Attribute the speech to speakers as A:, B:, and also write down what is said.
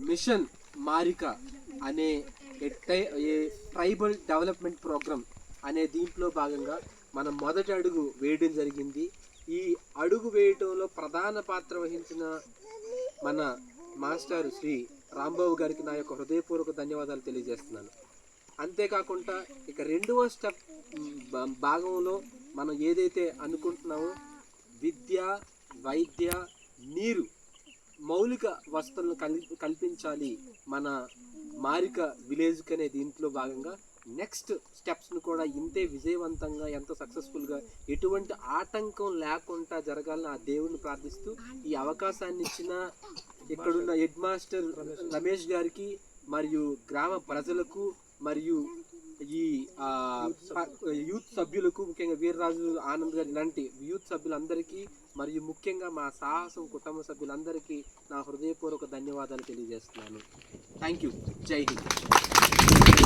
A: Machine Marika అనే tribal development programme అనే దీంట్లో భాగంగా మనం మొదటి అడుగు వేయడం జరిగింది. ఈ అడుగు వేయటంలో ప్రధాన పాత్ర వహించిన మన మాస్టర్ శ్రీ రాంబాబు గారికి నా యొక్క హృదయపూర్వక ధన్యవాదాలు తెలియజేస్తున్నాను. అంతేకాకుండా ఇక రెండవ స్టెప్ భాగంలో మనం ఏదైతే అనుకుంటున్నామో విద్య, వైద్య, నీరు, మౌలిక వసతులను కల్పించాలి మన మారిక విలేజ్కి అనే దీంట్లో భాగంగా నెక్స్ట్ స్టెప్స్ను కూడా ఇంతే విజయవంతంగా ఎంతో సక్సెస్ఫుల్గా ఎటువంటి ఆటంకం లేకుండా జరగాలని ఆ దేవుడిని ప్రార్థిస్తూ ఈ అవకాశాన్ని ఇచ్చిన ఇక్కడున్న హెడ్ మాస్టర్ రమేష్ గారికి మరియు గ్రామ ప్రజలకు మరియు ఈ యూత్ సభ్యులకు, ముఖ్యంగా వీర్రాజు ఆనంద్ గారు ఇలాంటి యూత్ సభ్యులందరికీ మరియు ముఖ్యంగా మా సాహసం కుటుంబ సభ్యులందరికీ నా హృదయపూర్వక ధన్యవాదాలు తెలియజేస్తున్నాను. Thank you. జై హింద్.